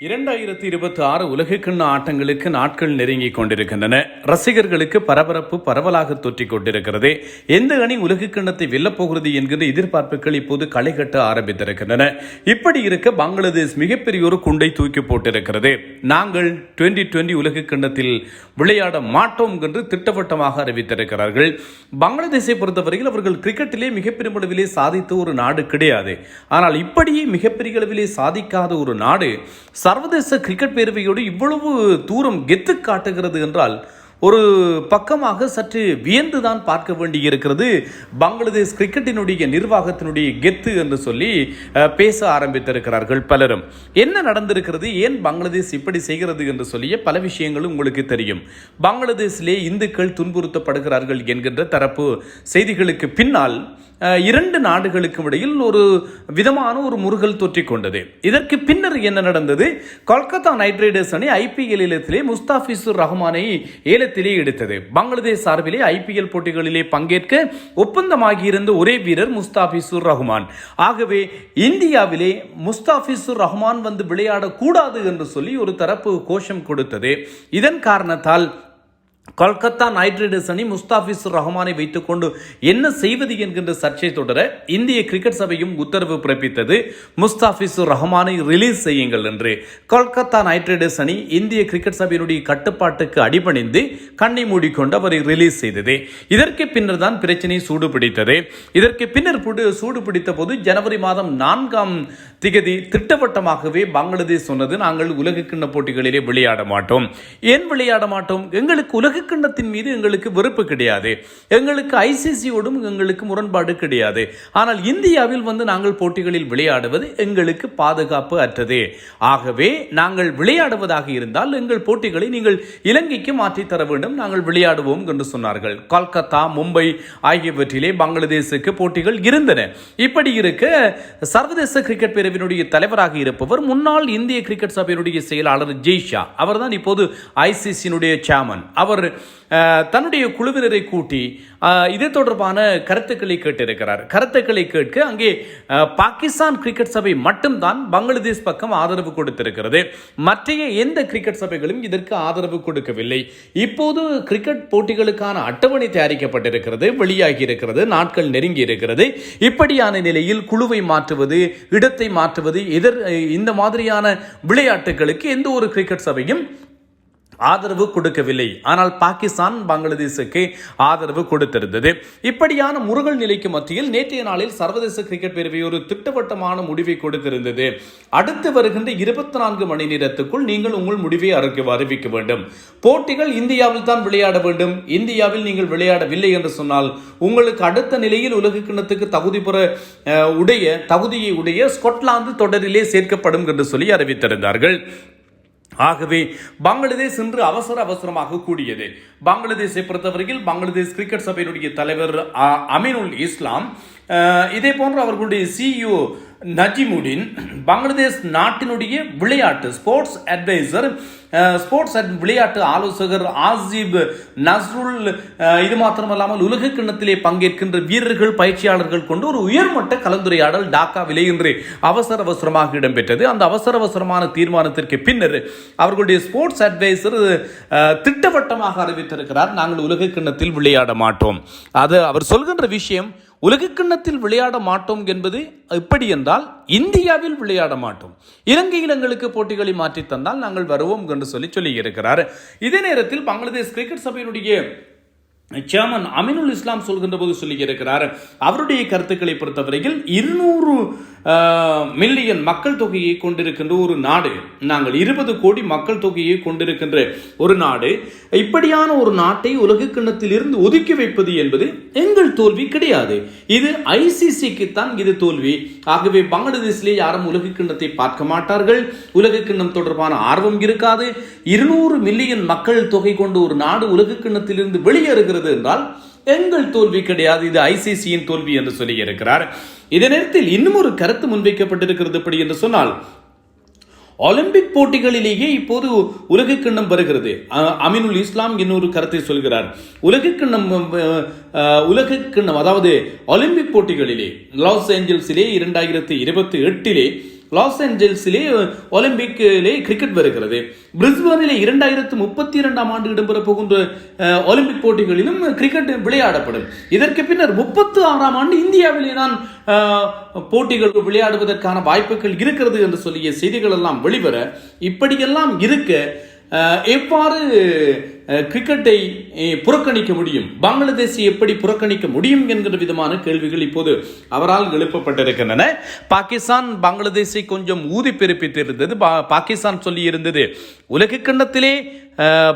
2026 உலகக்கிண்ண ஆட்டங்களுக்கு நாட்கள் நெருங்கிக் கொண்டிருக்கின்றன. ரசிகர்களுக்கு பரபரப்பு பரவலாக தொற்றிக் கொண்டிருக்கிறது. எந்த அணி உலகக்கிண்ணத்தை வெல்லப்போகிறது என்கிற எதிர்பார்ப்புகள் இப்போது களை கட்ட ஆரம்பித்திருக்கின்றன. இப்படி இருக்க பங்களாதேஷ் மிகப்பெரிய ஒரு குண்டை தூக்கி போட்டிருக்கிறது. நாங்கள் 2020 உலகக்கிண்ணத்தில் விளையாட மாட்டோம் என்று திட்டவட்டமாக அறிவித்திருக்கிறார்கள். பங்களாதேஷை பொறுத்தவரையில் அவர்கள் கிரிக்கெட்டிலே மிகப்பெரிய அளவிலே சாதித்த ஒரு நாடு கிடையாது. ஆனால் இப்படியே மிகப்பெரிய அளவிலே சாதிக்காத ஒரு நாடு சர்வதேச கிரிக்கெட் பேரவையோடு இவ்வளவு தூரம் கெத்து காட்டுகிறது என்றால் ஒரு பக்கமாக சற்று வியந்துதான் பார்க்க வேண்டியிருக்கிறது. பங்களாதேஷ் கிரிக்கெட்டினுடைய நிர்வாகத்தினுடைய கெத்து என்று சொல்லி பேச ஆரம்பித்திருக்கிறார்கள் பலரும். என்ன நடந்திருக்கிறது, ஏன் பங்களாதேஷ் இப்படி செய்கிறது என்று சொல்லிய பல விஷயங்களும் உங்களுக்கு தெரியும். பங்களாதேஷிலே இந்துக்கள் துன்புறுத்தப்படுகிறார்கள் என்கின்ற தரப்பு செய்திகளுக்கு பின்னால் இரண்டு நாடுகளுக்கும் இடையில் ஒரு விதமான ஒரு முருகல் தொற்றிக் கொண்டது. இதற்கு பின்னர் என்ன நடந்தது? கொல்கத்தா நைட் ரைடர்ஸ் அணி IPL ஏலத்திலே முஸ்தாபிசுர் ரஹ்மானை ஏலத்திலே எடுத்தது. பங்களாதேஷ் சார்பிலே IPL போட்டிகளிலே பங்கேற்க ஒப்பந்தமாகியிருந்த ஒரே வீரர் முஸ்தாபிசுர் ரஹ்மான். ஆகவே இந்தியாவிலே முஸ்தாபிசுர் ரஹ்மான் வந்து விளையாடக்கூடாது என்று சொல்லி ஒரு தரப்பு கோஷம் கொடுத்தது. இதன் காரணத்தால் கொல்கத்தா நைட் ரைடர்ஸ் அணி முஸ்தாபிசுர் ரஹ்மானை வைத்துக் கொண்டு என்ன செய்வது என்கின்ற சர்ச்சை தொடர இந்திய கிரிக்கெட் சபையும் உத்தரவு பிறப்பித்தது. முஸ்தாபிசுர் ரஹ்மானை ரிலீஸ் செய்யுங்கள் என்று. கொல்கத்தா நைட் ரைடர்ஸ் அணி இந்திய கிரிக்கெட் சபையினுடைய கட்டுப்பாட்டுக்கு அடிபணிந்து கண்ணை மூடிக்கொண்டு அவரை ரிலீஸ் செய்தது. இதற்கு பின்னர் தான் பிரச்சனை சூடு பிடித்தது. இதற்கு பின்னர் சூடு பிடித்த போது ஜனவரி மாதம் 4ஆம் திகதி திட்டவட்டமாகவே பங்களாதேஷ் சொன்னது, நாங்கள் உலக கிண்ண போட்டிகளிலே விளையாட மாட்டோம். ஏன் விளையாட மாட்டோம்? எங்களுக்கு உலக கிண்ணத்தின் மீது எங்களுக்கு வெறுப்பு கிடையாது, எங்களுக்கு ICCயோடும் எங்களுக்கு முரண்பாடு கிடையாது. ஆனால் இந்தியாவில் வந்து நாங்கள் போட்டிகளில் விளையாடுவது எங்களுக்கு பாதுகாப்பு அற்றது. ஆகவே நாங்கள் விளையாடுவதாக இருந்தால் எங்கள் போட்டிகளை நீங்கள் இலங்கைக்கு மாற்றி தர வேண்டும், நாங்கள் விளையாடுவோம் என்று சொன்னார்கள். கொல்கத்தா, மும்பை ஆகியவற்றிலே பங்களாதேஷுக்கு போட்டிகள் இருந்தன. இப்படி இருக்க சர்வதேச கிரிக்கெட் பேரவையினுடைய தலைவராக இருப்பவர் முன்னாள் இந்திய கிரிக்கெட் சபையினுடைய செயலாளர் ஜெய்ஷா, அவர்தான் இப்போது ICCயினுடைய சேர்மன். அவர் தன்னுடைய குழுவினரை கூட்டி இது தொடர்பான கருத்துக்களை கேட்டிருக்கிறார். கருத்துக்களை கேட்க அங்கே பாகிஸ்தான் கிரிக்கெட் சபை மட்டும்தான் பங்களாதேஷ் பக்கம் ஆதரவு கொடுத்திருக்கிறது. மற்ற எந்த கிரிக்கெட் சபைகளும் இதற்கு ஆதரவு கொடுக்கவில்லை. இப்போது கிரிக்கெட் போட்டிகளுக்கான அட்டவணை தயாரிக்கப்பட்டிருக்கிறது, வெளியாகி இருக்கிறது, நாட்கள் நெருங்கி இருக்கிறது. இப்படியான நிலையில் குழுவை மாற்றுவது, இடத்தை மாற்றுவது, இந்த மாதிரியான விளையாட்டுகளுக்கு எந்த ஒரு கிரிக்கெட் சபையும் ஆதரவு கொடுக்கவில்லை. ஆனால் பாகிஸ்தான் பங்களாதேஷுக்கு ஆதரவு கொடுத்திருந்தது. இப்படியான முருகல் நிலைக்கு மத்தியில் நேற்றைய நாளில் சர்வதேச கிரிக்கெட் பேரவை ஒரு திட்டவட்டமான முடிவை கொடுத்திருந்தது. அடுத்து வருகின்ற 24 மணி நேரத்துக்குள் நீங்கள் உங்கள் முடிவை அறிவிக்க வேண்டும். போட்டிகள் இந்தியாவில் தான் விளையாட வேண்டும். இந்தியாவில் நீங்கள் விளையாடவில்லை என்று சொன்னால் உங்களுக்கு அடுத்த நிலையில் உலக கிண்ணத்துக்கு தகுதியை உடைய ஸ்காட்லாந்து தொடரிலே சேர்க்கப்படும் என்று சொல்லி அறிவித்திருந்தார்கள். ஆகவே பங்களாதேஷ் இன்று அவசரமாக கூடியது. பங்களாதேஷை பொறுத்தவரையில் பங்களாதேஷ் கிரிக்கெட் சபையினுடைய தலைவர் அமீனுல் இஸ்லாம், இதே போன்று அவர்களுடைய CEO நஜிமுடின், பங்களாதேஷ் நாட்டினுடைய விளையாட்டு ஸ்போர்ட்ஸ் அட்வைசர், விளையாட்டு ஆலோசகர் ஆசிப் நஸ்ருல், இது மாத்திரமல்லாமல் உலக கிண்ணத்திலே பங்கேற்கின்ற வீரர்கள், பயிற்சியாளர்கள் கொண்டு ஒரு உயர்மட்ட கலந்துரையாடல் டாக்காவிலே இன்று அவசரமாக இடம்பெற்றது. அந்த அவசரமான தீர்மானத்திற்கு பின்னர் அவர்களுடைய ஸ்போர்ட்ஸ் அட்வைசர் திட்டவட்டமாக அறிவித்திருக்கிறார், நாங்கள் உலக கிண்ணத்தில் விளையாட மாட்டோம். அது அவர் சொல்கின்ற விஷயம், உலக கிண்ணத்தில் விளையாட மாட்டோம் என்பது எப்படி என்றால் இந்தியாவில் விளையாட மாட்டோம், இலங்கையில் எங்களுக்கு போட்டிகளை மாற்றி தந்தால் நாங்கள் வருவோம் என்று சொல்லி இருக்கிறார். இதே நேரத்தில் பங்களாதேஷ் கிரிக்கெட் சபையினுடைய சேர்மன் அமீனுல் இஸ்லாம் சொல்கின்ற போது சொல்லி இருக்கிறார், அவருடைய கருத்துக்களை பொறுத்தவரையில் 200 மில்லியன் மக்கள் தொகையை கொண்டிருக்கின்ற ஒரு நாடு, நாங்கள் 20 கோடி மக்கள் தொகையை கொண்டிருக்கின்ற ஒரு நாடு, இப்படியான ஒரு நாட்டை உலக கிண்ணத்தில் இருந்து ஒதுக்கி வைப்பது என்பது எங்கள் தோல்வி கிடையாது, இது ICCக்கு தான் இது தோல்வி. ஆகவே பங்களாதேஷிலே யாரும் உலக கிண்ணத்தை பார்க்க மாட்டார்கள், உலக கிண்ணம் தொடர்பான ஆர்வம் இருக்காது. 200 மில்லியன் மக்கள் தொகை கொண்ட ஒரு நாடு உலக கிண்ணத்தில் இருந்து வெளியேறுகிறது என்றால் எங்கள் தோல்வி கிடையாது, இது ICCயின் தோல்வி என்று சொல்லி இருக்கிறார். இதே நேரத்தில் இன்னும் ஒரு கருத்து முன்வைக்கப்பட்டிருக்கிறது. எப்படி என்று சொன்னால், ஒலிம்பிக் போட்டிகளிலேயே இப்போது உலக கிண்ணம் வருகிறது. அமீனுல் இஸ்லாம் இன்னொரு கருத்தை சொல்கிறார். உலக கிண்ணம் அதாவது ஒலிம்பிக் போட்டிகளிலே லாஸ் ஏஞ்சல்ஸிலே 2028 லாஸ் ஏஞ்சல்ஸிலே ஒலிம்பிக்கிலே கிரிக்கெட் வருகிறது. பிரிஸ்பனிலே 2032 ஆண்டு இடம்பெற போகின்ற ஒலிம்பிக் போட்டிகளிலும் கிரிக்கெட் விளையாடப்படும். இதற்கு பின்னர் 36 ஆண்டு இந்தியாவிலே தான் போட்டிகள் விளையாடுவதற்கான வாய்ப்புகள் இருக்கிறது என்று சொல்லிய செய்திகள் எல்லாம் வெளிவர, இப்படியெல்லாம் இருக்க எவ்வாறு கிரிக்கெட்டை புறக்கணிக்க முடியும், பங்களாதேஷை எப்படி புறக்கணிக்க முடியும் என்கிற விதமான கேள்விகள் இப்போது அவரால் எழுப்பப்பட்டிருக்கின்றன. பாகிஸ்தான் பங்களாதேஷை கொஞ்சம் ஊதி பிறப்பித்திருந்தது. பாகிஸ்தான் சொல்லி இருந்தது, உலக கிண்ணத்திலே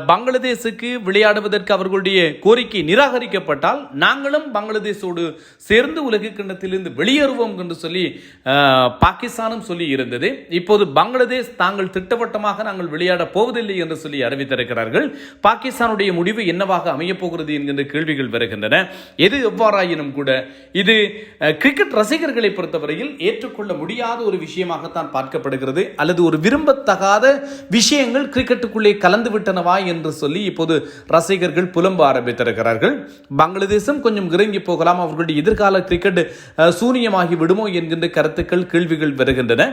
பங்களாதேஷுக்கு விளையாடுவதற்கு அவர்களுடைய கோரிக்கை நிராகரிக்கப்பட்டால் நாங்களும் பங்களாதேஷோடு சேர்ந்து உலக கிண்ணத்திலிருந்து வெளியேறுவோம் என்று சொல்லி பாகிஸ்தானும் சொல்லி இருந்தது. இப்போது பங்களாதேஷ் தாங்கள் திட்டவட்டமாக நாங்கள் விளையாட போவதில்லை என்று சொல்லி அறிவித்திருக்கிறார்கள். பாகிஸ்தானுடைய முடிவு என்னவாக அமையப் போகிறது என்கின்ற கேள்விகள் வருகின்றன. எது எவ்வாறாயினும் கூட இது கிரிக்கெட் ரசிகர்களை பொறுத்தவரையில் ஏற்றுக்கொள்ள முடியாத ஒரு விஷயமாகத்தான் பார்க்கப்படுகிறது. அல்லது ஒரு விரும்பத்தகாத விஷயங்கள் கிரிக்கெட்டுக்குள்ளே கலந்துவிட்டனவா என்று சொல்லி இப்போது ரசிகர்கள் புலம்ப ஆரம்பித்திருக்கிறார்கள். பங்களாதேசம் கொஞ்சம் இறங்கி போகலாம், அவர்களுடைய எதிர்கால கிரிக்கெட் சூனியமாகி விடுமோ என்கின்ற கருத்துக்கள் கேள்விகள் வருகின்றன.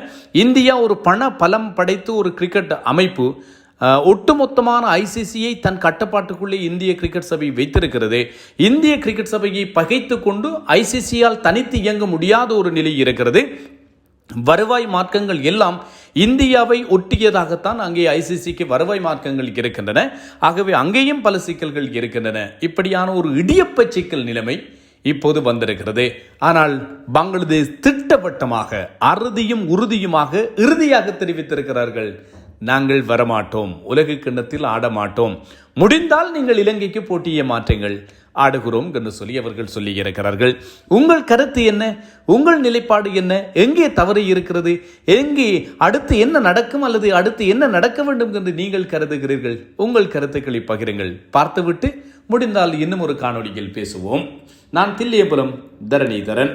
இந்தியா ஒரு பண பலம் படைத்த ஒரு கிரிக்கெட் அமைப்பு, ஒட்டுமொத்தமான ஐசிசியை தன் கட்டுப்பாட்டுக்குள்ளே இந்திய கிரிக்கெட் சபை வைத்திருக்கிறது. இந்திய கிரிக்கெட் சபையை பகைத்து கொண்டு ஐசிசியால் தனித்து இயங்க முடியாத ஒரு நிலை இருக்கிறது. வருவாய் மார்க்கங்கள் எல்லாம் இந்தியாவை ஒட்டியதாகத்தான் அங்கே ஐசிசிக்கு வருவாய் மார்க்கங்கள் இருக்கின்றன. ஆகவே அங்கேயும் பல சிக்கல்கள் இருக்கின்றன. இப்படியான ஒரு இடியப்ப சிக்கல் நிலைமை இப்போது வந்திருக்கிறது. ஆனால் பங்களாதேஷ் திட்டவட்டமாக அறுதியும் உறுதியுமாக இறுதியாக தெரிவித்திருக்கிறார்கள், நாங்கள் வரமாட்டோம், உலக கிண்ணத்தில் ஆடமாட்டோம், முடிந்தால் நீங்கள் இலங்கைக்கு போட்டியை மாற்றுங்கள், ஆடுகிறோம் என்று சொல்லி அவர்கள் சொல்லி இருக்கிறார்கள். உங்கள் கருத்து என்ன? உங்கள் நிலைப்பாடு என்ன? எங்கே தவறு இருக்கிறது? எங்கே அடுத்து என்ன நடக்கும் அல்லது அடுத்து என்ன நடக்க வேண்டும் என்று நீங்கள் கருதுகிறீர்கள்? உங்கள் கருத்துக்களை பகிருங்கள். பார்த்துவிட்டு முடிந்தால் இன்னும் ஒரு காணொளியில் பேசுவோம். நான் தில்லையபுரம் தரணிதரன்.